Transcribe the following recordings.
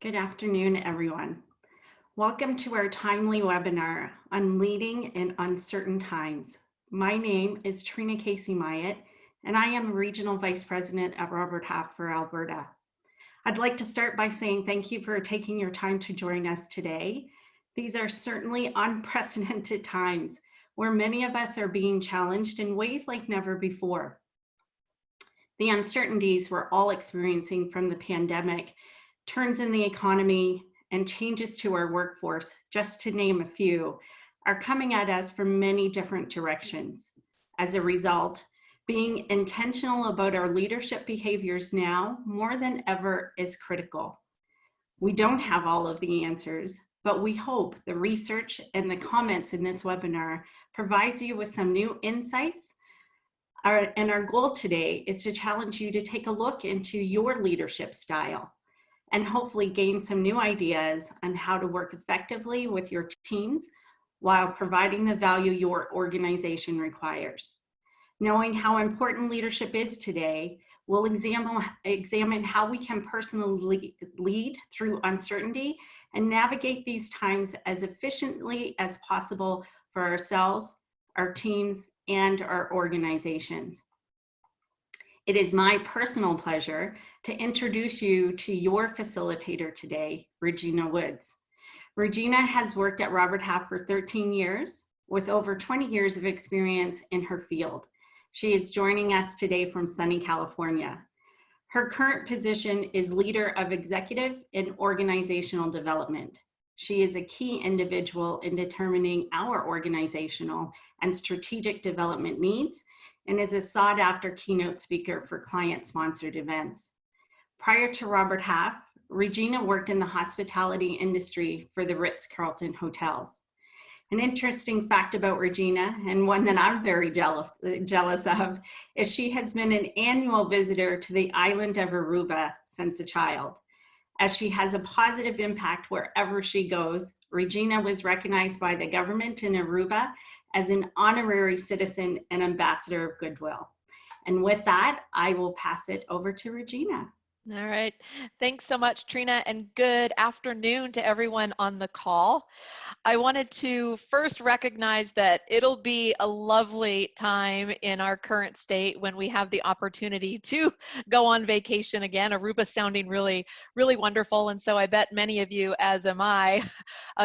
Good afternoon, everyone. Welcome to our timely webinar on leading in uncertain times. My name is Trina Casey Myatt, and I am Regional Vice President at Robert Half for Alberta. I'd like to start by saying thank you for taking your time to join us today. These are certainly unprecedented times where many of us are being challenged in ways like never before. The uncertainties we're all experiencing from the pandemic, turns in the economy, and changes to our workforce, just to name a few, are coming at us from many different directions. As a result, being intentional about our leadership behaviors now more than ever is critical. We don't have all of the answers, but we hope the research and the comments in this webinar provides you with some new insights. Our goal today is to challenge you to take a look into your leadership style and hopefully gain some new ideas on how to work effectively with your teams while providing the value your organization requires. Knowing how important leadership is today, we'll examine how we can personally lead through uncertainty and navigate these times as efficiently as possible for ourselves, our teams, and our organizations. It is my personal pleasure to introduce you to your facilitator today, Regina Woods. Regina has worked at Robert Half for 13 years with over 20 years of experience in her field. She is joining us today from sunny California. Her current position is Leader of Executive and Organizational Development. She is a key individual in determining our organizational and strategic development needs and is a sought-after keynote speaker for client-sponsored events. Prior to Robert Half, Regina worked in the hospitality industry for the Ritz-Carlton hotels. An interesting fact about Regina, and one that I'm very jealous of, is she has been an annual visitor to the island of Aruba since a child. As she has a positive impact wherever she goes, Regina was recognized by the government in Aruba as an honorary citizen and ambassador of goodwill. And with that, I will pass it over to Regina. All right. Thanks so much, Trina, and good afternoon to everyone on the call. I wanted to first recognize that it'll be a lovely time in our current state when we have the opportunity to go on vacation again. Aruba sounding really, really wonderful. And so I bet many of you, as am I,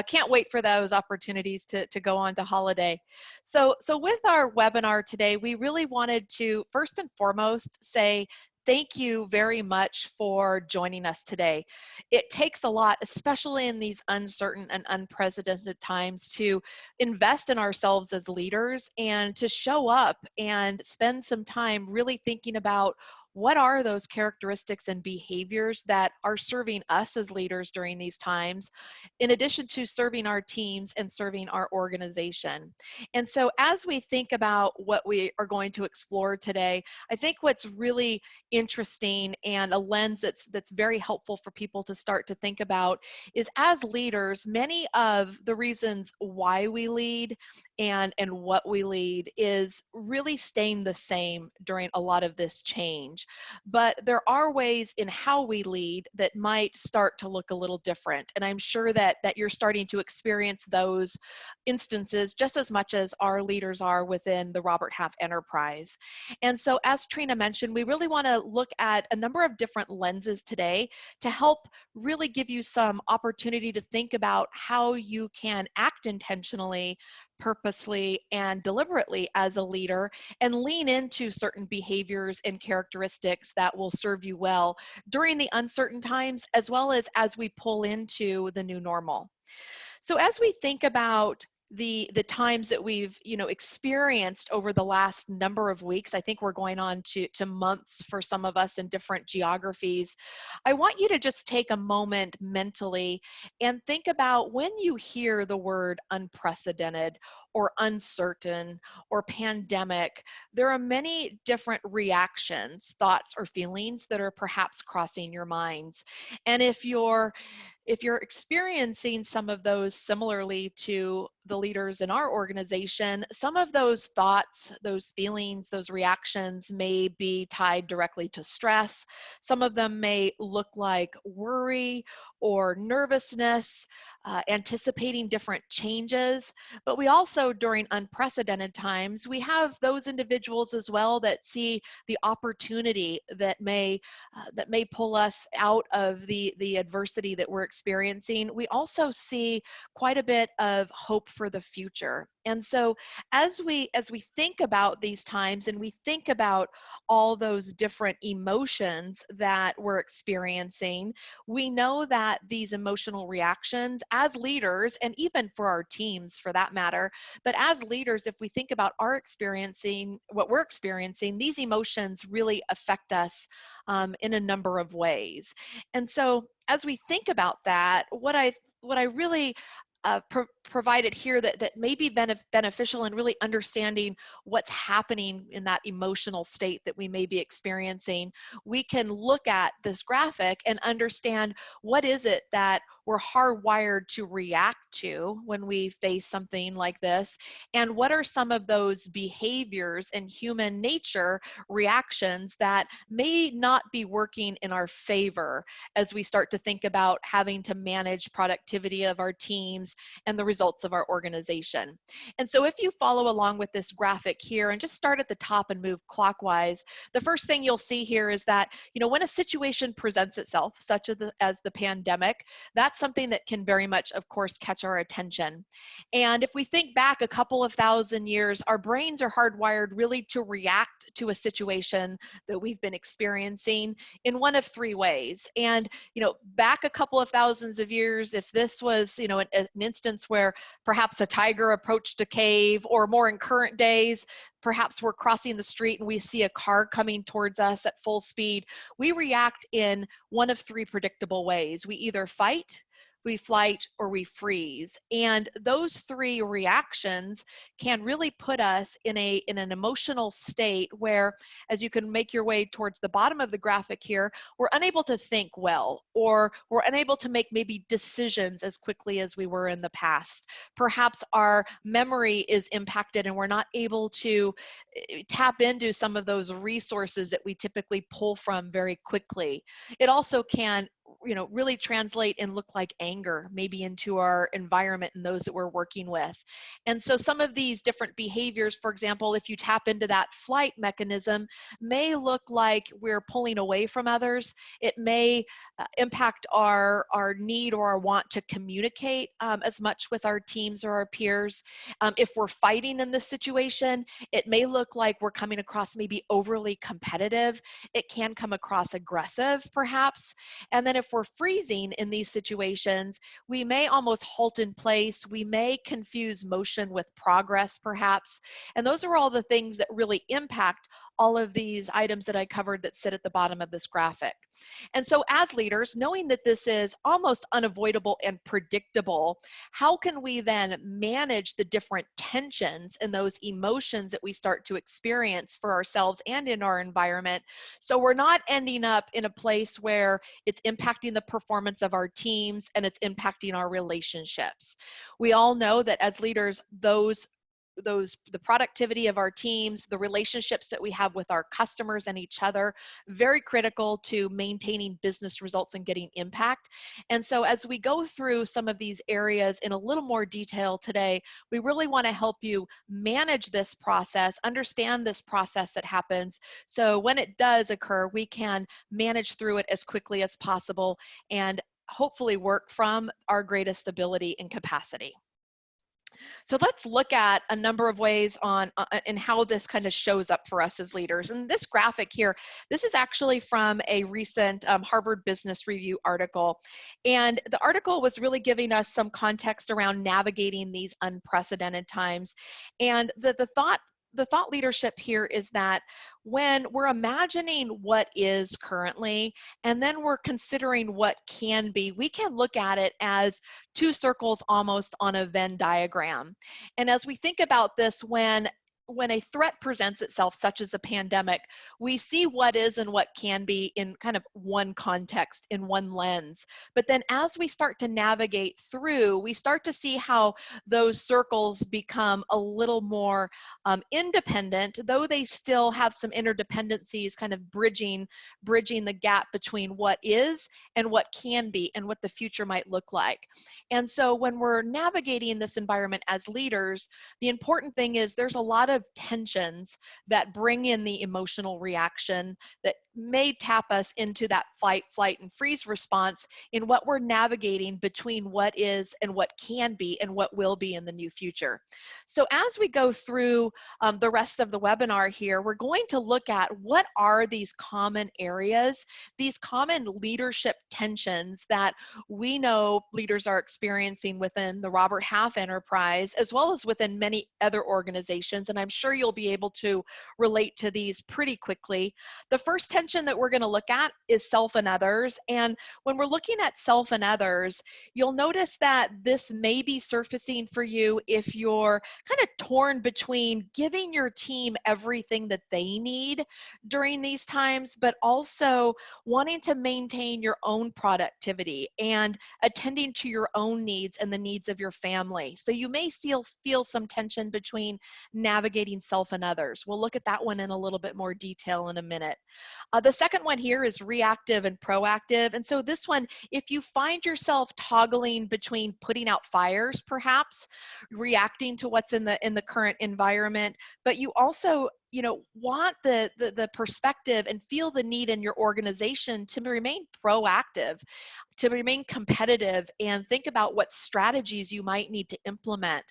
can't wait for those opportunities to go on to holiday. So with our webinar today, we really wanted to first and foremost say thank you very much for joining us today. It takes a lot, especially in these uncertain and unprecedented times, to invest in ourselves as leaders and to show up and spend some time really thinking about what are those characteristics and behaviors that are serving us as leaders during these times, in addition to serving our teams and serving our organization. And so as we think about what we are going to explore today, I think what's really interesting and a lens that's very helpful for people to start to think about is, as leaders, many of the reasons why we lead and what we lead is really staying the same during a lot of this change. But there are ways in how we lead that might start to look a little different. And I'm sure that you're starting to experience those instances just as much as our leaders are within the Robert Half enterprise. And so, as Trina mentioned, we really want to look at a number of different lenses today to help really give you some opportunity to think about how you can act intentionally, purposely, and deliberately as a leader and lean into certain behaviors and characteristics that will serve you well during the uncertain times, as well as we pull into the new normal. So as we think about the times that we've experienced over the last number of weeks, I think we're going on to months for some of us in different geographies. I want you to just take a moment mentally and think about when you hear the word unprecedented or uncertain or pandemic, there are many different reactions, thoughts, or feelings that are perhaps crossing your minds. And if you're experiencing some of those similarly to the leaders in our organization, some of those thoughts, those feelings, those reactions may be tied directly to stress. Some of them may look like worry or nervousness, anticipating different changes. But we also, during unprecedented times, we have those individuals as well that see the opportunity that may pull us out of the adversity that we're experiencing. We also see quite a bit of hope for the future. And so as we think about these times and we think about all those different emotions that we're experiencing, we know that these emotional reactions as leaders, and even for our teams for that matter, but as leaders, if we think about our experiencing what we're experiencing, these emotions really affect us in a number of ways. And so as we think about that, what I really provided here that may be beneficial in really understanding what's happening in that emotional state that we may be experiencing, we can look at this graphic and understand what is it that we're hardwired to react to when we face something like this, and what are some of those behaviors and human nature reactions that may not be working in our favor as we start to think about having to manage productivity of our teams and the results of our organization. And so if you follow along with this graphic here and just start at the top and move clockwise, the first thing you'll see here is that, when a situation presents itself, such as the pandemic, that's something that can very much, of course, catch our attention. And if we think back a couple of thousand years, our brains are hardwired really to react to a situation that we've been experiencing in one of three ways. And back a couple of thousands of years, if this was, an instance where perhaps a tiger approached a cave, or more in current days, perhaps we're crossing the street and we see a car coming towards us at full speed, we react in one of three predictable ways. We either fight, we flight, or we freeze. And those three reactions can really put us in an emotional state where, as you can make your way towards the bottom of the graphic here, we're unable to think well, or we're unable to make maybe decisions as quickly as we were in the past. Perhaps our memory is impacted and we're not able to tap into some of those resources that we typically pull from very quickly. It also can really translate and look like anger maybe into our environment and those that we're working with. And so some of these different behaviors, for example, if you tap into that flight mechanism, may look like we're pulling away from others. It may impact our need or our want to communicate as much with our teams or our peers. If we're fighting in this situation, it may look like we're coming across maybe overly competitive. It can come across aggressive, perhaps. And then if we're freezing in these situations, we may almost halt in place. We may confuse motion with progress, perhaps. And those are all the things that really impact all of these items that I covered that sit at the bottom of this graphic. And so as leaders, knowing that this is almost unavoidable and predictable, how can we then manage the different tensions and those emotions that we start to experience for ourselves and in our environment, so we're not ending up in a place where it's impacting the performance of our teams and it's impacting our relationships? We all know that as leaders, the productivity of our teams, the relationships that we have with our customers and each other, very critical to maintaining business results and getting impact. And so as we go through some of these areas in a little more detail today, we really want to help you manage this process, understand this process that happens, so when it does occur, we can manage through it as quickly as possible and hopefully work from our greatest ability and capacity. So let's look at a number of ways on and how this kind of shows up for us as leaders. And this graphic here, this is actually from a recent Harvard Business Review article. And the article was really giving us some context around navigating these unprecedented times. And the thought leadership here is that when we're imagining what is currently and then we're considering what can be, we can look at it as two circles almost on a Venn diagram. And as we think about this, when when a threat presents itself, such as a pandemic, we see what is and what can be in kind of one context, in one lens. But then as we start to navigate through, we start to see how those circles become a little more independent, though they still have some interdependencies, kind of bridging the gap between what is and what can be and what the future might look like. And so when we're navigating this environment as leaders, the important thing is there's a lot of tensions that bring in the emotional reaction that may tap us into that fight, flight, and freeze response in what we're navigating between what is and what can be and what will be in the new future. So as we go through the rest of the webinar here, we're going to look at what are these common areas, these common leadership tensions that we know leaders are experiencing within the Robert Half enterprise, as well as within many other organizations. And I'm sure you'll be able to relate to these pretty quickly. The first tension that we're going to look at is self and others. And when we're looking at self and others, you'll notice that this may be surfacing for you if you're kind of torn between giving your team everything that they need during these times, but also wanting to maintain your own productivity and attending to your own needs and the needs of your family. So you may feel some tension between navigating self and others. We'll look at that one in a little bit more detail in a minute. The second one here is reactive and proactive. And so this one, if you find yourself toggling between putting out fires, perhaps reacting to what's in the current environment, but you also want the perspective and feel the need in your organization to remain proactive, to remain competitive, and think about what strategies you might need to implement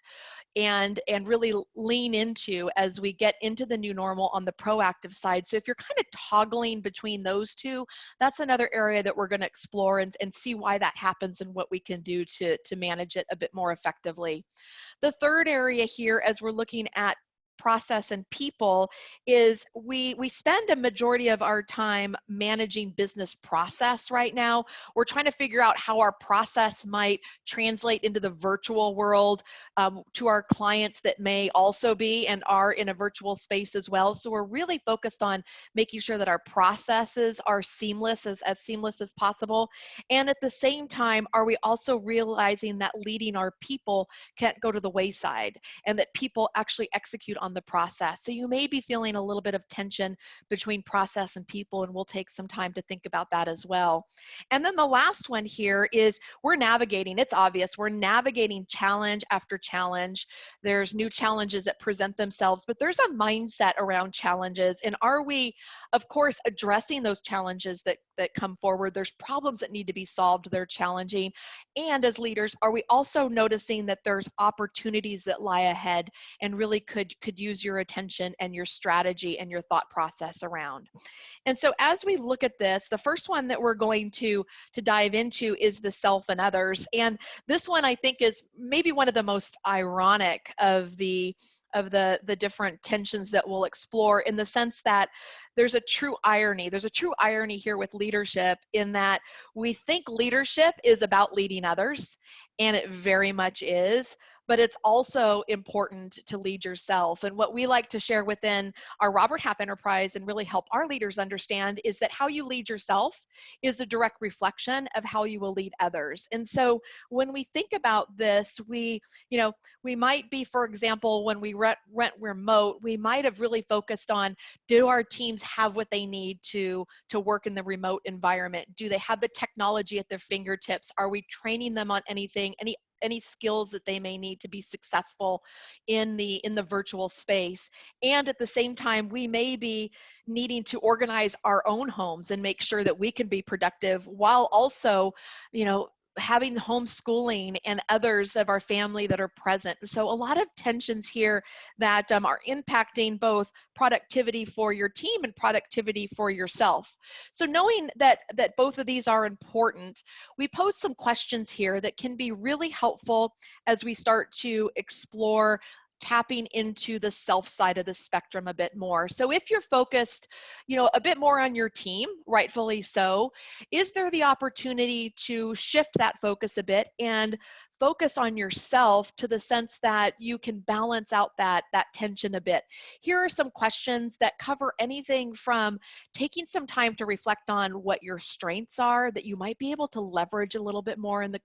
and really lean into as we get into the new normal on the proactive side. So if you're kind of toggling between those two, that's another area that we're going to explore and see why that happens and what we can do to manage it a bit more effectively. The third area here, as we're looking at process and people, is we spend a majority of our time managing business process right now. We're trying to figure out how our process might translate into the virtual world to our clients that may also be and are in a virtual space as well. So we're really focused on making sure that our processes are seamless, as seamless as possible. And at the same time, are we also realizing that leading our people can't go to the wayside and that people actually execute on the process. So you may be feeling a little bit of tension between process and people, and we'll take some time to think about that as well. And then the last one here is we're navigating, it's obvious, we're navigating challenge after challenge. There's new challenges that present themselves, but there's a mindset around challenges. And are we, of course, addressing those challenges that come forward? There's problems that need to be solved, they're challenging. And as leaders, are we also noticing that there's opportunities that lie ahead and really could use your attention and your strategy and your thought process around? And so as we look at this, the first one that we're going to dive into is the self and others. And this one I think is maybe one of the most ironic of the different tensions that we'll explore, in the sense that there's a true irony. There's a true irony here with leadership, in that we think leadership is about leading others, and it very much is, but it's also important to lead yourself. And what we like to share within our Robert Half enterprise and really help our leaders understand is that how you lead yourself is a direct reflection of how you will lead others. And so when we think about this, we might be, for example, when we went remote, we might have really focused on, do our teams have what they need to work in the remote environment? Do they have the technology at their fingertips? Are we training them on anything, any skills that they may need to be successful in the virtual space? And at the same time, we may be needing to organize our own homes and make sure that we can be productive while also, having homeschooling and others of our family that are present. And so a lot of tensions here that are impacting both productivity for your team and productivity for yourself. So knowing that both of these are important, we pose some questions here that can be really helpful as we start to explore tapping into the self side of the spectrum a bit more. So if you're focused, a bit more on your team, rightfully so, is there the opportunity to shift that focus a bit and focus on yourself to the sense that you can balance out that tension a bit. Here are some questions that cover anything from taking some time to reflect on what your strengths are that you might be able to leverage a little bit more in the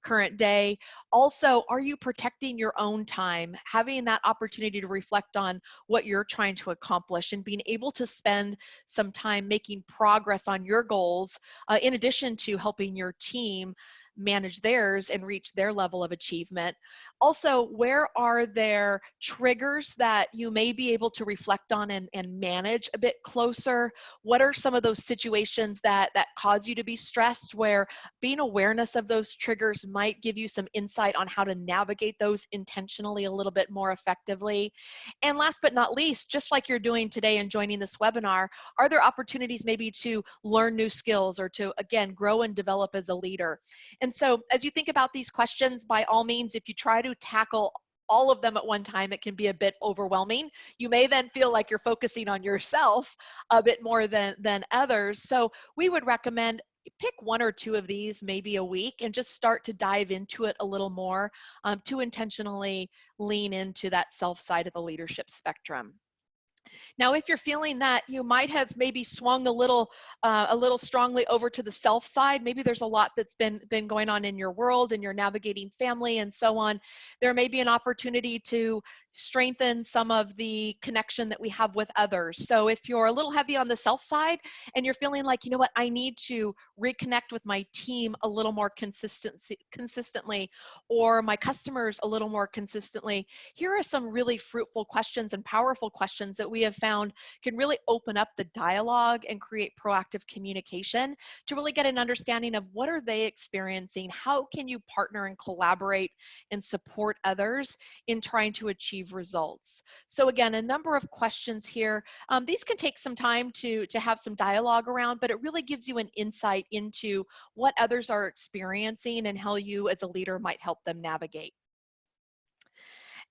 current day. Also, are you protecting your own time? Having that opportunity to reflect on what you're trying to accomplish and being able to spend some time making progress on your goals, in addition to helping your team manage theirs and reach their level of achievement. Also, where are there triggers that you may be able to reflect on and manage a bit closer? What are some of those situations that cause you to be stressed, where being awareness of those triggers might give you some insight on how to navigate those intentionally a little bit more effectively? And last but not least, just like you're doing today and joining this webinar, are there opportunities maybe to learn new skills or to, again, grow and develop as a leader? And so as you think about these questions, by all means, if you try to tackle all of them at one time, it can be a bit overwhelming. You may then feel like you're focusing on yourself a bit more than others. So we would recommend pick one or two of these maybe a week and just start to dive into it a little more, to intentionally lean into that self side of the leadership spectrum. Now, if you're feeling that you might have maybe swung a little strongly over to the self side, maybe there's a lot that's been going on in your world and you're navigating family and so on, there may be an opportunity to strengthen some of the connection that we have with others. So if you're a little heavy on the self side and you're feeling like, you know what, I need to reconnect with my team a little more consistently, or my customers a little more consistently, here are some really fruitful questions and powerful questions that we have found can really open up the dialogue and create proactive communication to really get an understanding of what are they experiencing, how can you partner and collaborate and support others in trying to achieve results. So again, a number of questions here. These can take some time to have some dialogue around, but it really gives you an insight into what others are experiencing and how you as a leader might help them navigate.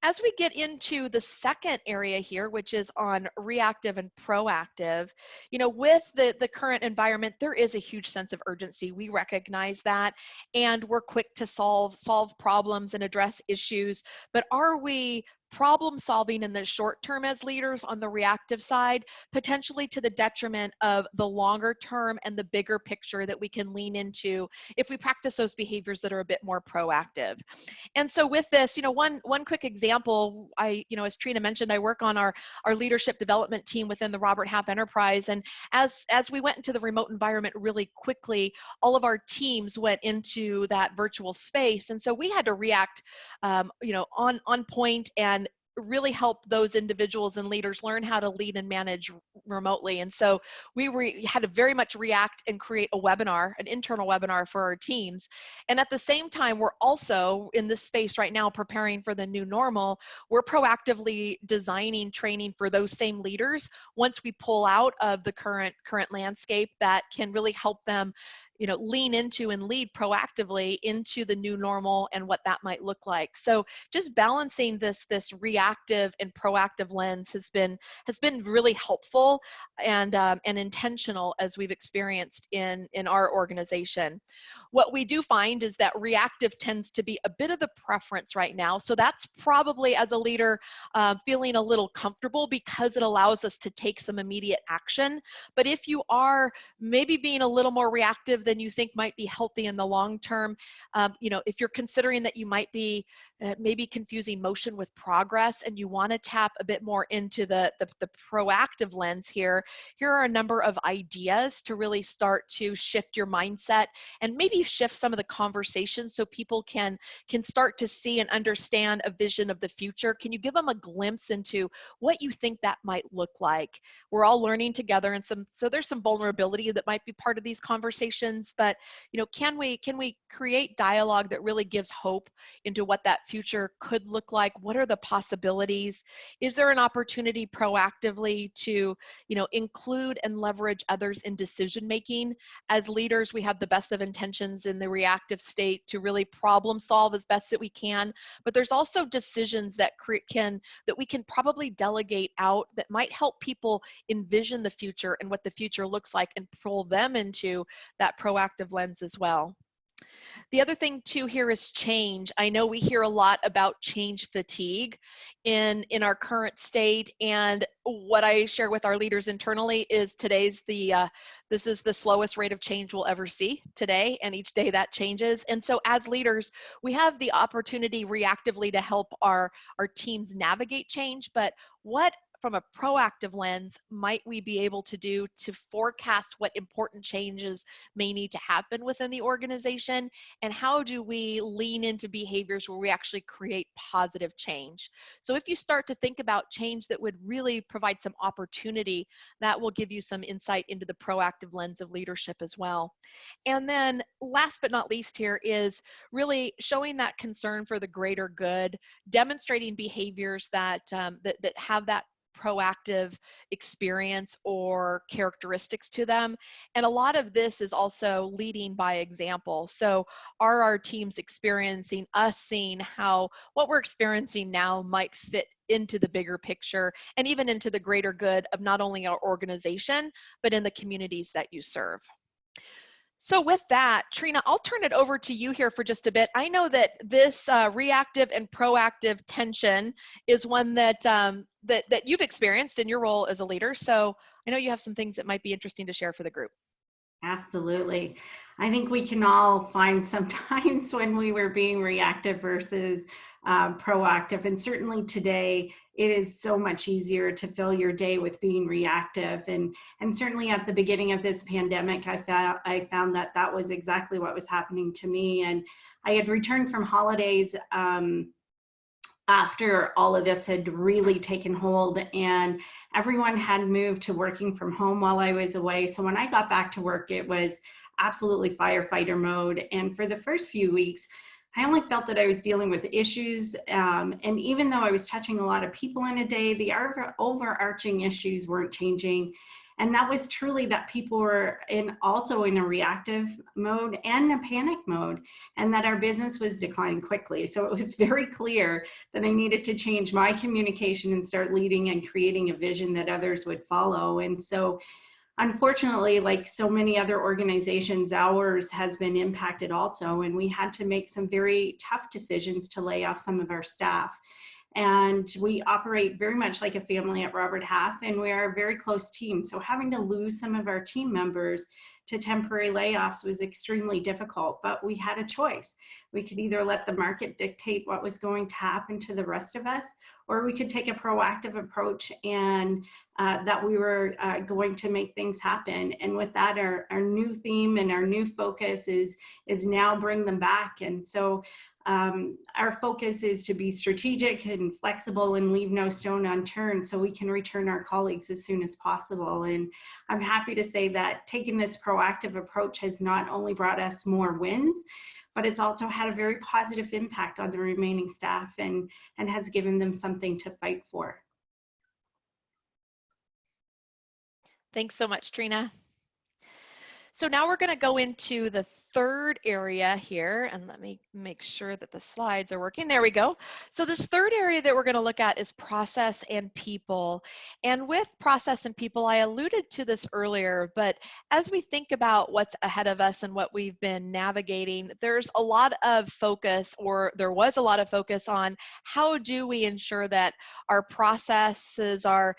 As we get into the second area here, which is on reactive and proactive, with the current environment, there is a huge sense of urgency. We recognize that, and we're quick to solve problems and address issues. But are we problem solving in the short term as leaders on the reactive side, potentially to the detriment of the longer term and the bigger picture that we can lean into if we practice those behaviors that are a bit more proactive? And so with this, one quick example, as Trina mentioned, I work on our leadership development team within the Robert Half Enterprise. And as we went into the remote environment really quickly, all of our teams went into that virtual space. And so we had to react, on point and really help those individuals and leaders learn how to lead and manage remotely. And so we had to very much react and create a webinar, an internal webinar for our teams. And at the same time, we're also in this space right now preparing for the new normal. We're proactively designing training for those same leaders once we pull out of the current landscape that can really help them lean into and lead proactively into the new normal and what that might look like. So just balancing this reactive and proactive lens has been really helpful and intentional as we've experienced in our organization. What we do find is that reactive tends to be a bit of the preference right now. So that's probably, as a leader, feeling a little comfortable because it allows us to take some immediate action. But if you are maybe being a little more reactive than you think might be healthy in the long term, if you're considering that you might be maybe confusing motion with progress and you want to tap a bit more into the proactive lens here are a number of ideas to really start to shift your mindset and maybe shift some of the conversations so people can start to see and understand a vision of the future. Can you give them a glimpse into what you think that might look like? We're all learning together, and so there's some vulnerability that might be part of these conversations, but can we create dialogue that really gives hope into what that future could look like? What are the possibilities? Is there an opportunity proactively to include and leverage others in decision making? As leaders, we have the best of intentions in the reactive state to really problem solve as best that we can, but there's also decisions that we can probably delegate out that might help people envision the future and what the future looks like and pull them into that proactive lens as well. The other thing too here is change. I know we hear a lot about change fatigue in our current state, and what I share with our leaders internally is this is the slowest rate of change we'll ever see today, and each day that changes. And so as leaders, we have the opportunity reactively to help our teams navigate change, but what from a proactive lens might we be able to do to forecast what important changes may need to happen within the organization, and how do we lean into behaviors where we actually create positive change? So if you start to think about change that would really provide some opportunity, that will give you some insight into the proactive lens of leadership as well. And then last but not least here is really showing that concern for the greater good, demonstrating behaviors that that have that proactive experience or characteristics to them. And a lot of this is also leading by example. So are our teams experiencing us seeing how what we're experiencing now might fit into the bigger picture and even into the greater good of not only our organization, but in the communities that you serve? So with that, Trina, I'll turn it over to you here for just a bit. I know that this reactive and proactive tension is one that, that you've experienced in your role as a leader. So I know you have some things that might be interesting to share for the group. Absolutely. I think we can all find some times when we were being reactive versus proactive. And certainly today, it is so much easier to fill your day with being reactive. And certainly at the beginning of this pandemic, I found that that was exactly what was happening to me. And I had returned from holidays after all of this had really taken hold, and everyone had moved to working from home while I was away. So when I got back to work, it was absolutely firefighter mode. And for the first few weeks, I only felt that I was dealing with issues. And even though I was touching a lot of people in a day, the overarching issues weren't changing. And that was truly that people were also in a reactive mode and a panic mode, and that our business was declining quickly. So it was very clear that I needed to change my communication and start leading and creating a vision that others would follow. And so unfortunately, like so many other organizations, ours has been impacted also, and we had to make some very tough decisions to lay off some of our staff. And we operate very much like a family at Robert Half, and we are a very close team. So having to lose some of our team members to temporary layoffs was extremely difficult, but we had a choice. We could either let the market dictate what was going to happen to the rest of us, or we could take a proactive approach and that we were going to make things happen. And with that, our new theme and our new focus is now bring them back. And so our focus is to be strategic and flexible and leave no stone unturned so we can return our colleagues as soon as possible. And I'm happy to say that taking this proactive approach has not only brought us more wins, but it's also had a very positive impact on the remaining staff and has given them something to fight for. Thanks so much, Trina. So now we're going to go into the third area here, and let me make sure that the slides are working. There we go. So this third area that we're going to look at is process and people. And with process and people, I alluded to this earlier, but as we think about what's ahead of us and what we've been navigating, there's a lot of focus, or there was a lot of focus on how do we ensure that our processes are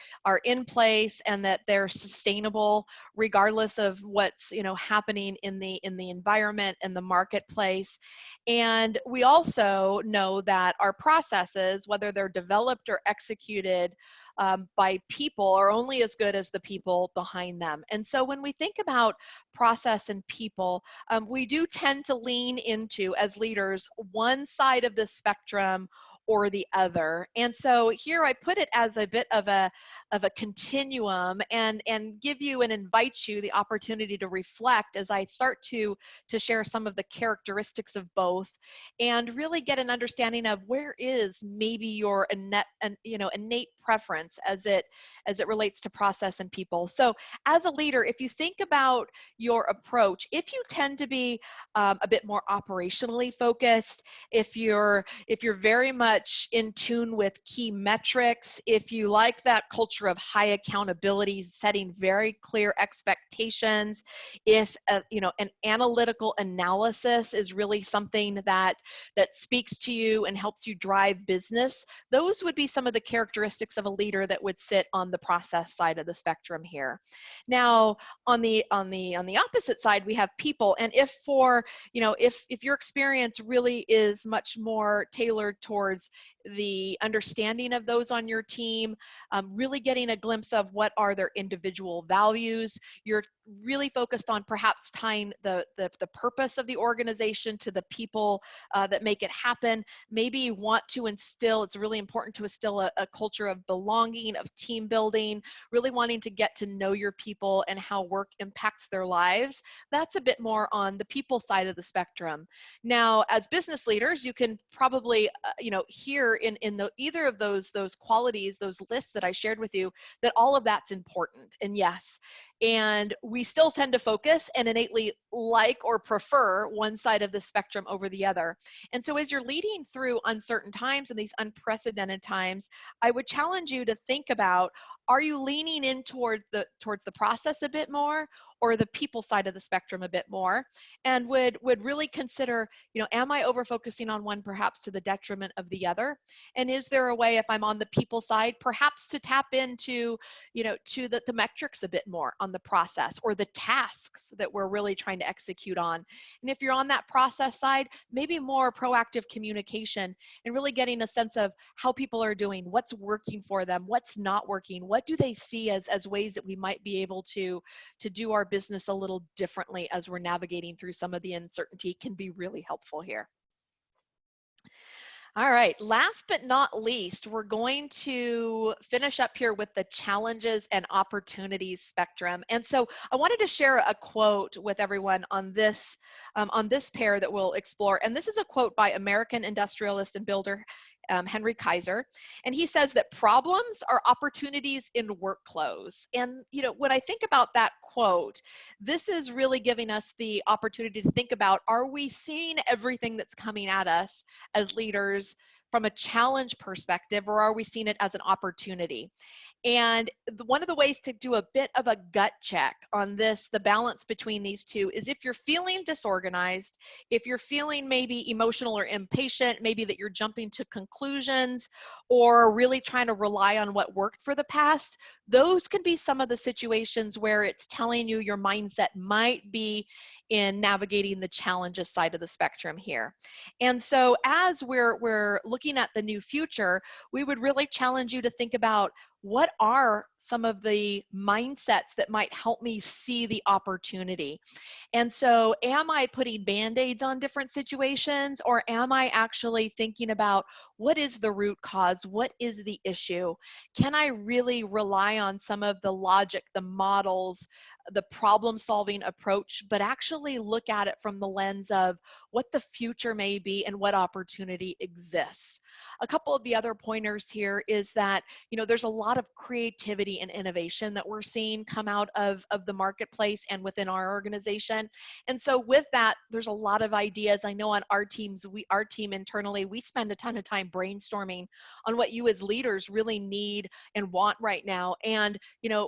in place and that they're sustainable regardless of what's happening in the environment and the marketplace. And we also know that our processes, whether they're developed or executed by people, are only as good as the people behind them. And so when we think about process and people, we do tend to lean into, as leaders, one side of the spectrum or the other. And so here I put it as a bit of a continuum, and give you and invite you the opportunity to reflect as I start to share some of the characteristics of both, and really get an understanding of where is maybe your innate preference as it relates to process and people. So as a leader, if you think about your approach, if you tend to be a bit more operationally focused, if you're very much much in tune with key metrics, if you like that culture of high accountability, setting very clear expectations, if an analytical analysis is really something that speaks to you and helps you drive business, those would be some of the characteristics of a leader that would sit on the process side of the spectrum here. Now, on the opposite side, we have people, and if your experience really is much more tailored towards the understanding of those on your team, really getting a glimpse of what are their individual values, you're really focused on perhaps tying the purpose of the organization to the people that make it happen. Maybe you want to instill, it's really important to instill a culture of belonging, of team building, really wanting to get to know your people and how work impacts their lives. That's a bit more on the people side of the spectrum. Now, as business leaders, you can probably hear in either of those qualities, those lists that I shared with you, that all of that's important. And yes, and we still tend to focus and innately like or prefer one side of the spectrum over the other. And so as you're leading through uncertain times and these unprecedented times, I would challenge you to think about, are you leaning in towards the process a bit more, or the people side of the spectrum a bit more? And would really consider, am I over focusing on one perhaps to the detriment of the other? And is there a way, if I'm on the people side, perhaps to tap into, to the metrics a bit more on the process or the tasks that we're really trying to execute on? And if you're on that process side, maybe more proactive communication and really getting a sense of how people are doing, what's working for them, what's not working, what do they see as ways that we might be able to do our business a little differently as we're navigating through some of the uncertainty, can be really helpful here. All right, last but not least, we're going to finish up here with the challenges and opportunities spectrum. And so I wanted to share a quote with everyone on this pair that we'll explore. And this is a quote by American industrialist and builder Henry Kaiser. And he says that problems are opportunities in work clothes. And when I think about that quote, this is really giving us the opportunity to think about, are we seeing everything that's coming at us as leaders from a challenge perspective, or are we seeing it as an opportunity? And one of the ways to do a bit of a gut check on this, the balance between these two, is if you're feeling disorganized, if you're feeling maybe emotional or impatient, maybe that you're jumping to conclusions or really trying to rely on what worked for the past, those can be some of the situations where it's telling you your mindset might be in navigating the challenges side of the spectrum here. And so as we're looking at the new future, we would really challenge you to think about, what are some of the mindsets that might help me see the opportunity? And so am I putting band-aids on different situations, or am I actually thinking about, what is the root cause? What is the issue? Can I really rely on some of the logic, the models, the problem-solving approach, but actually look at it from the lens of what the future may be and what opportunity exists? A couple of the other pointers here is that, there's a lot of creativity and innovation that we're seeing come out of the marketplace and within our organization. And so with that, there's a lot of ideas. I know on our teams, our team internally, we spend a ton of time brainstorming on what you as leaders really need and want right now. And,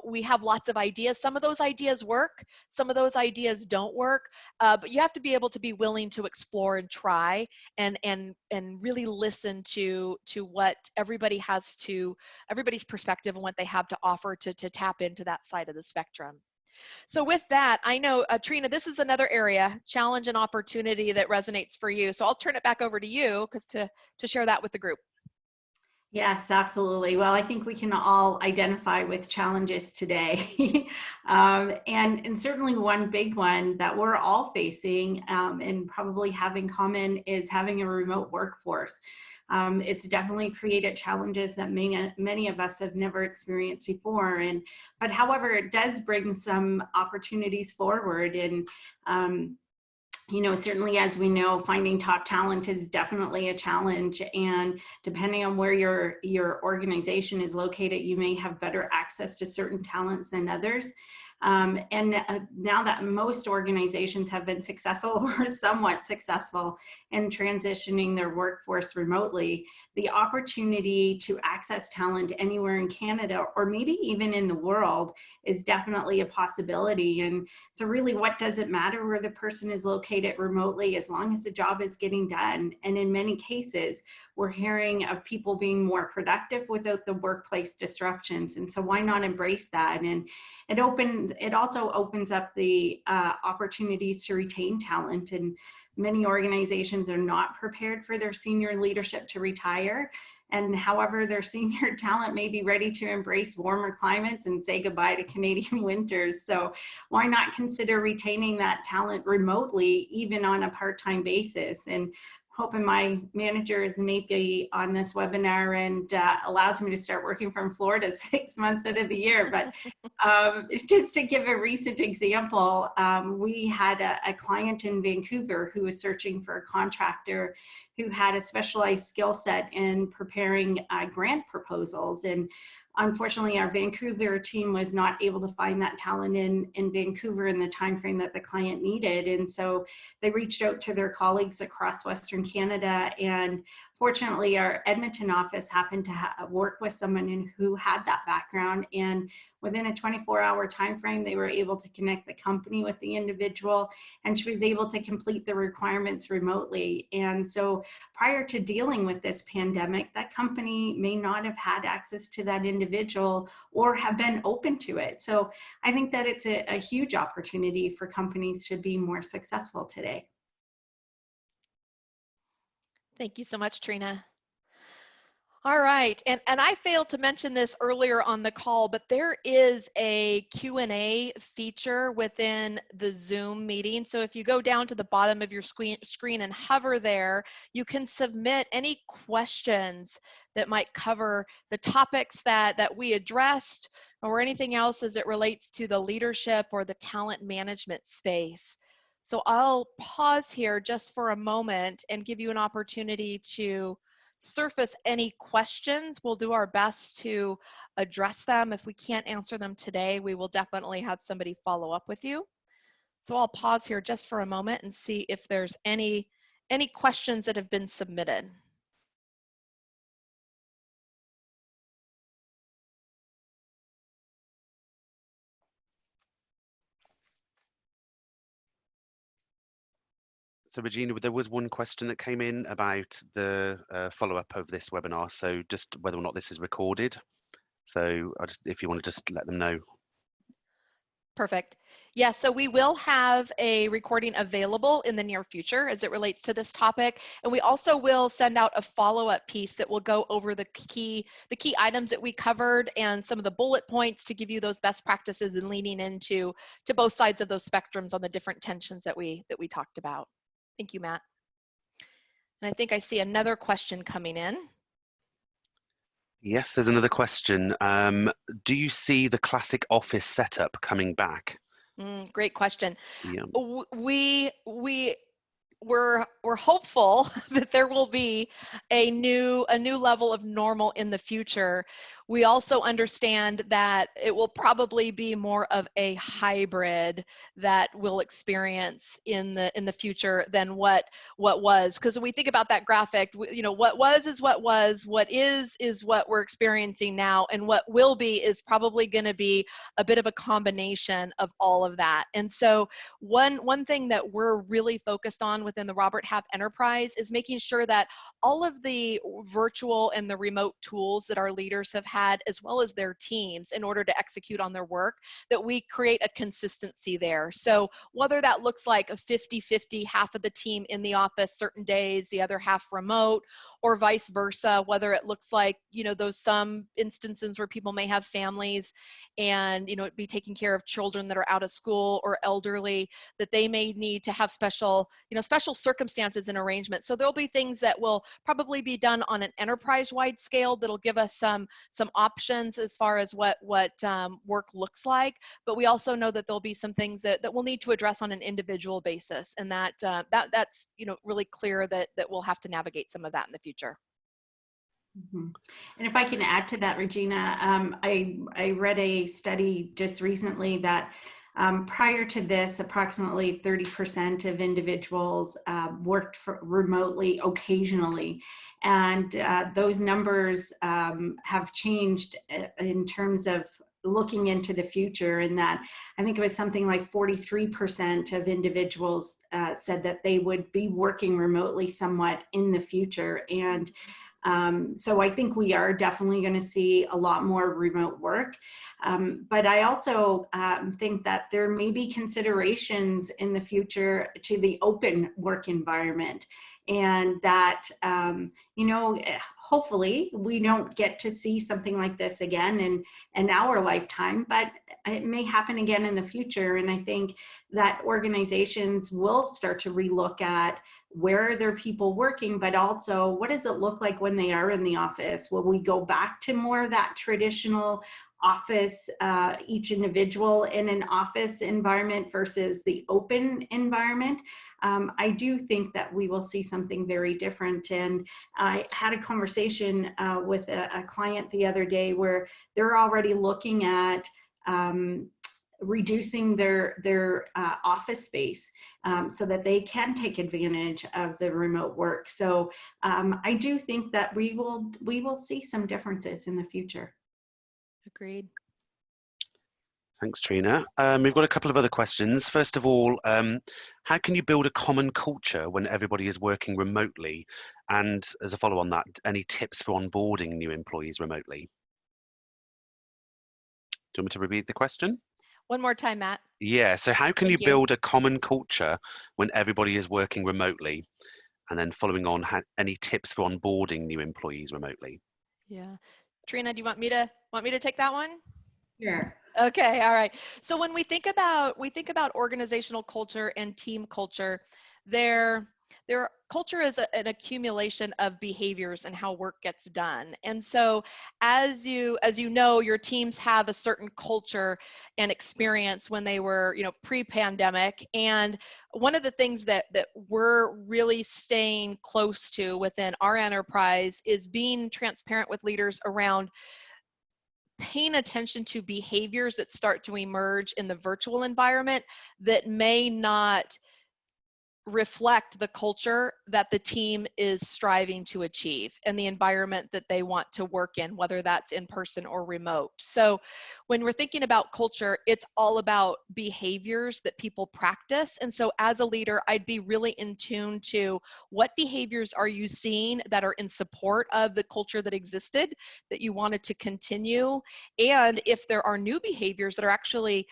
we have lots of ideas. Some of those ideas work, some of those ideas don't work, but you have to be able to be willing to explore and try and really listen to what everybody's perspective and what they have to offer to tap into that side of the spectrum. So with that, I know, Trina, this is another area, challenge and opportunity, that resonates for you. So I'll turn it back over to you to share that with the group. Yes, absolutely. Well, I think we can all identify with challenges today. And certainly one big one that we're all facing and probably have in common is having a remote workforce. It's definitely created challenges that many of us have never experienced before. But however, it does bring some opportunities forward. And certainly, as we know, finding top talent is definitely a challenge. And depending on where your organization is located, you may have better access to certain talents than others. Now that most organizations have been successful or somewhat successful in transitioning their workforce remotely, the opportunity to access talent anywhere in Canada or maybe even in the world is definitely a possibility. And so really, what does it matter where the person is located remotely as long as the job is getting done? And in many cases, we're hearing of people being more productive without the workplace disruptions. And so why not embrace that? And it also opens up the opportunities to retain talent. And many organizations are not prepared for their senior leadership to retire. And however, their senior talent may be ready to embrace warmer climates and say goodbye to Canadian winters. So why not consider retaining that talent remotely, even on a part-time basis? And hoping my manager is maybe on this webinar and allows me to start working from Florida 6 months out of the year. But just to give a recent example, we had a client in Vancouver who was searching for a contractor who had a specialized skill set in preparing grant proposals. And unfortunately, our Vancouver team was not able to find that talent in Vancouver in the timeframe that the client needed. And so they reached out to their colleagues across Western Canada. And fortunately, our Edmonton office happened to work with someone who had that background. And within a 24-hour time frame, they were able to connect the company with the individual, and she was able to complete the requirements remotely. And so prior to dealing with this pandemic, that company may not have had access to that individual or have been open to it. So I think that it's a huge opportunity for companies to be more successful today. Thank you so much, Trina. All right, and I failed to mention this earlier on the call, but there is a Q&A feature within the Zoom meeting. So if you go down to the bottom of your screen and hover there, you can submit any questions that might cover the topics that we addressed or anything else as it relates to the leadership or the talent management space. So I'll pause here just for a moment and give you an opportunity to surface any questions. We'll do our best to address them. If we can't answer them today, we will definitely have somebody follow up with you. So I'll pause here just for a moment and see if there's any questions that have been submitted. So Regina, there was one question that came in about the follow-up of this webinar. So just whether or not this is recorded. So if you want to just let them know. Perfect. Yeah, so we will have a recording available in the near future as it relates to this topic. And we also will send out a follow-up piece that will go over the key items that we covered and some of the bullet points to give you those best practices and leaning into both sides of those spectrums on the different tensions that we talked about. Thank you, Matt. And I think I see another question coming in. Yes, there's another question. Do you see the classic office setup coming back? Great question. Yeah. We're hopeful that there will be a new level of normal in the future. We also understand that it will probably be more of a hybrid that we'll experience in the future than what was. Because when we think about that graphic, you know, what was is what was, what is what we're experiencing now, and what will be is probably going to be a bit of a combination of all of that. And so one thing that we're really focused on within the Robert Half enterprise is making sure that all of the virtual and the remote tools that our leaders have had, as well as their teams, in order to execute on their work, that we create a consistency there. So whether that looks like a 50-50, half of the team in the office certain days, the other half remote, or vice versa, whether it looks like, you know, those some instances where people may have families and, you know, be taking care of children that are out of school or elderly, that they may need to have special circumstances and arrangements. So there'll be things that will probably be done on an enterprise-wide scale that'll give us some options as far as what work looks like. But we also know that there'll be some things that we'll need to address on an individual basis, and that's, you know, really clear that we'll have to navigate some of that in the future. Mhm. And if I can add to that, Regina, I read a study just recently that prior to this, approximately 30% of individuals worked remotely occasionally. And those numbers have changed in terms of looking into the future, and that I think it was something like 43% of individuals said that they would be working remotely somewhat in the future. And so I think we are definitely going to see a lot more remote work. But I also think that there may be considerations in the future to the open work environment, and that, hopefully we don't get to see something like this again in our lifetime, but it may happen again in the future. And I think that organizations will start to relook at where are their people working, but also what does it look like when they are in the office? Will we go back to more of that traditional office, each individual in an office environment versus the open environment? I do think that we will see something very different. And I had a conversation with a client the other day where they're already looking at reducing their office space so that they can take advantage of the remote work. So I do think that we will see some differences in the future. Agreed. Thanks, Trina. We've got a couple of other questions. First of all, how can you build a common culture when everybody is working remotely? And as a follow on that, any tips for onboarding new employees remotely? Do you want me to repeat the question? One more time, Matt. Yeah, so how can you Thank you. build a common culture when everybody is working remotely? And then following on, any tips for onboarding new employees remotely? Yeah. Trina, do you want me to take that one? Sure. Okay, all right. So when we think about organizational culture and team culture, their culture is an accumulation of behaviors and how work gets done. And so as you know, your teams have a certain culture and experience when they were, pre-pandemic. And one of the things that we're really staying close to within our enterprise is being transparent with leaders around paying attention to behaviors that start to emerge in the virtual environment that may not reflect the culture that the team is striving to achieve and the environment that they want to work in, whether that's in person or remote. So when we're thinking about culture, it's all about behaviors that people practice. And so as a leader, I'd be really in tune to what behaviors are you seeing that are in support of the culture that existed, that you wanted to continue. And if there are new behaviors that are actually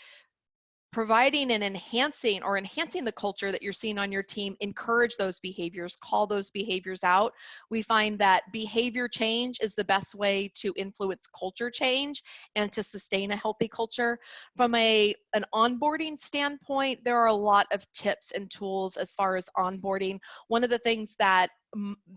providing and enhancing the culture that you're seeing on your team, encourage those behaviors, call those behaviors out. We find that behavior change is the best way to influence culture change and to sustain a healthy culture. From an onboarding standpoint, there are a lot of tips and tools as far as onboarding. One of the things that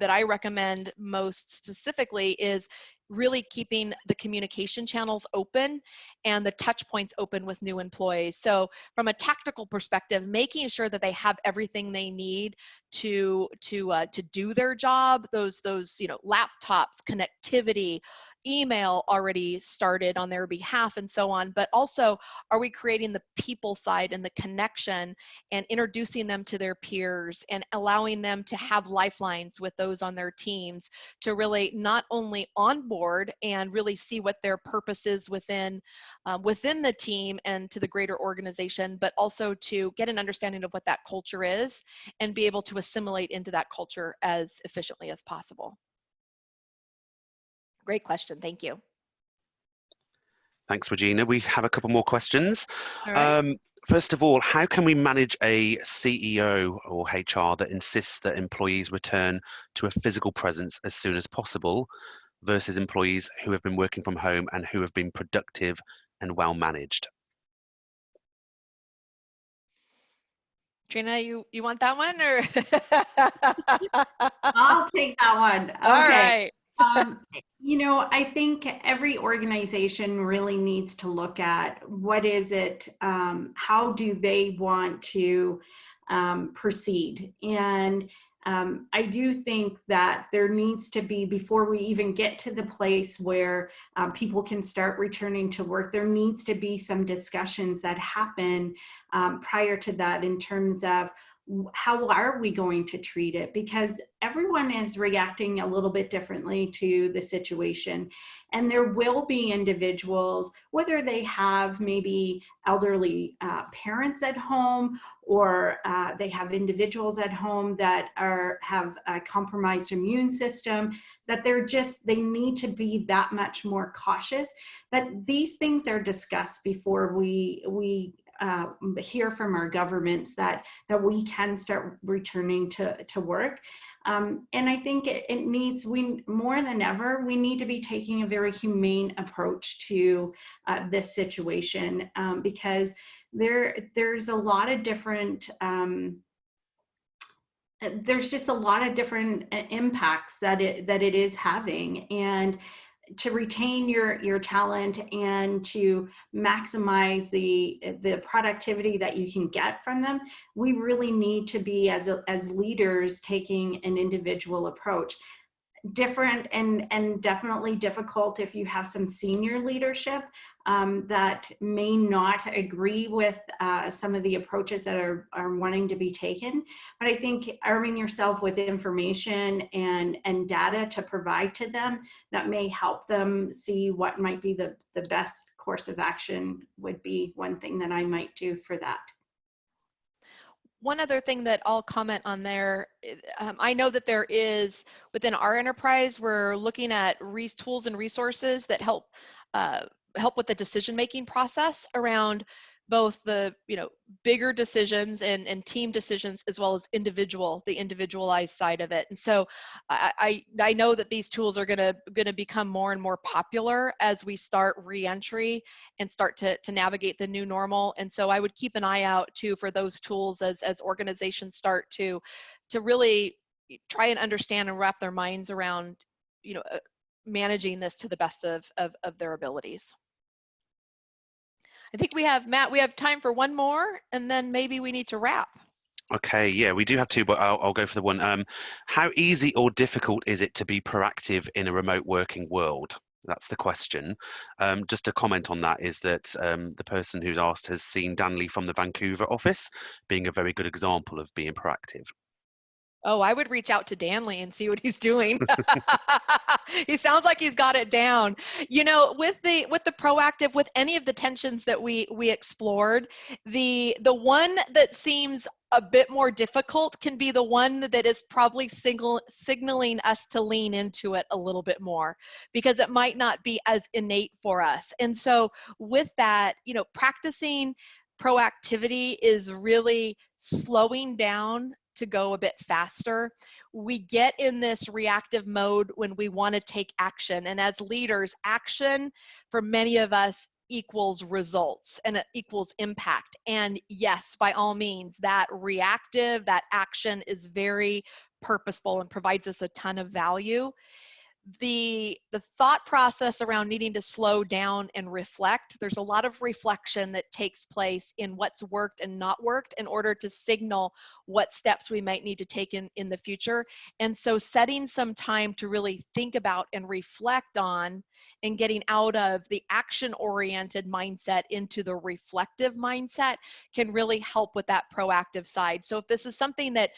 I recommend most specifically is really keeping the communication channels open and the touch points open with new employees. So from a tactical perspective, making sure that they have everything they need to do their job, those laptops, connectivity, email already started on their behalf and so on. But also, are we creating the people side and the connection and introducing them to their peers and allowing them to have lifelines with those on their teams to really not only onboard and really see what their purpose is within the team and to the greater organization, but also to get an understanding of what that culture is and be able to assimilate into that culture as efficiently as possible. Great question. Thank you. Thanks, Regina. We have a couple more questions. All right. First of all, how can we manage a CEO or HR that insists that employees return to a physical presence as soon as possible versus employees who have been working from home and who have been productive and well managed? Trina, you want that one or? I'll take that one. Okay. All right. I think every organization really needs to look at what is it, how do they want to proceed? And I do think that there needs to be, before we even get to the place where people can start returning to work, there needs to be some discussions that happen prior to that in terms of how are we going to treat it, because everyone is reacting a little bit differently to the situation. And there will be individuals, whether they have maybe elderly parents at home, or they have individuals at home that have a compromised immune system, that they need to be that much more cautious, that these things are discussed before we hear from our governments that we can start returning to work. And I think it needs, more than ever, we need to be taking a very humane approach to this situation, because there's a lot of different, there's just a lot of different impacts that it is having. And to retain your talent and to maximize the productivity that you can get from them, we really need to be, as leaders, taking an individual approach. Different and definitely difficult if you have some senior leadership that may not agree with some of the approaches that are wanting to be taken. But I think arming yourself with information and data to provide to them that may help them see what might be the best course of action would be one thing that I might do for that. One other thing that I'll comment on there, I know that there is, within our enterprise, we're looking at tools and resources that help with the decision-making process around both the bigger decisions and team decisions, as well as the individualized side of it. And so I know that these tools are gonna become more and more popular as we start re-entry and start to navigate the new normal. And so I would keep an eye out too for those tools as organizations start to really try and understand and wrap their minds around managing this to the best of their abilities. I think we have, Matt, we have time for one more, and then maybe we need to wrap. Okay, yeah, we do have two, but I'll go for the one. How easy or difficult is it to be proactive in a remote working world? That's the question. Just a comment on that is that the person who's asked has seen Danley from the Vancouver office being a very good example of being proactive. Oh, I would reach out to Danley and see what he's doing. He sounds like he's got it down. With the proactive, with any of the tensions that we explored, the one that seems a bit more difficult can be the one that is probably signaling us to lean into it a little bit more, because it might not be as innate for us. And so with that, practicing proactivity is really slowing down to go a bit faster. We get in this reactive mode when we want to take action. And as leaders, action for many of us equals results, and it equals impact. And yes, by all means, that action is very purposeful and provides us a ton of value. The thought process around needing to slow down and reflect, there's a lot of reflection that takes place in what's worked and not worked in order to signal what steps we might need to take in the future. And so setting some time to really think about and reflect on, and getting out of the action-oriented mindset into the reflective mindset can really help with that proactive side. So if this is something that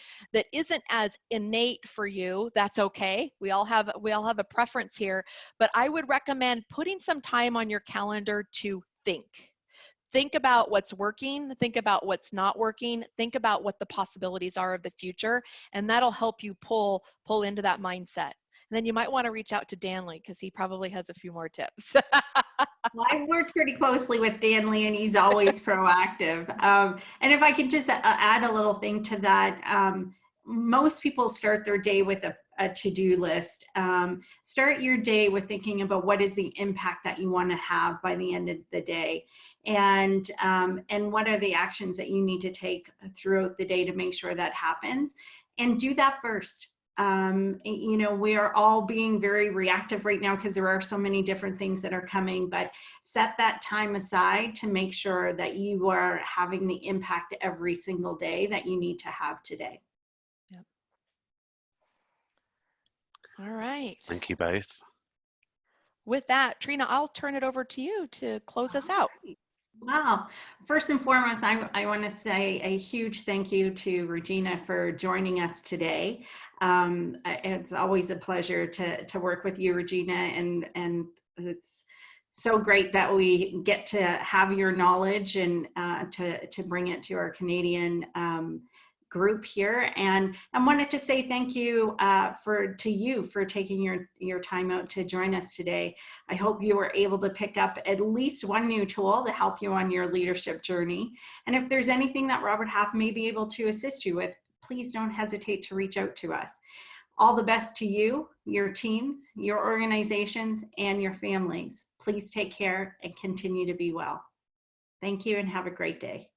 isn't as innate for you, that's okay. We all have a preference here, but I would recommend putting some time on your calendar to think about what's working, think about what's not working, think about what the possibilities are of the future, and that'll help you pull into that mindset. And then you might want to reach out to Danley, because he probably has a few more tips. Well, I've worked pretty closely with Danley, and he's always proactive. And if I could just add a little thing to that, most people start their day with a to-do list. Start your day with thinking about what is the impact that you want to have by the end of the day, and what are the actions that you need to take throughout the day to make sure that happens, and do that first. We are all being very reactive right now because there are so many different things that are coming, but set that time aside to make sure that you are having the impact every single day that you need to have today. All right. Thank you both. With that, Trina, I'll turn it over to you to close us out. Wow. First and foremost, I want to say a huge thank you to Regina for joining us today. It's always a pleasure to work with you, Regina, and it's so great that we get to have your knowledge and to bring it to our Canadian group here. And I wanted to say thank you to you for taking your time out to join us today. I hope you were able to pick up at least one new tool to help you on your leadership journey. And if there's anything that Robert Half may be able to assist you with, please don't hesitate to reach out to us. All the best to you, your teams, your organizations, and your families. Please take care and continue to be well. Thank you and have a great day.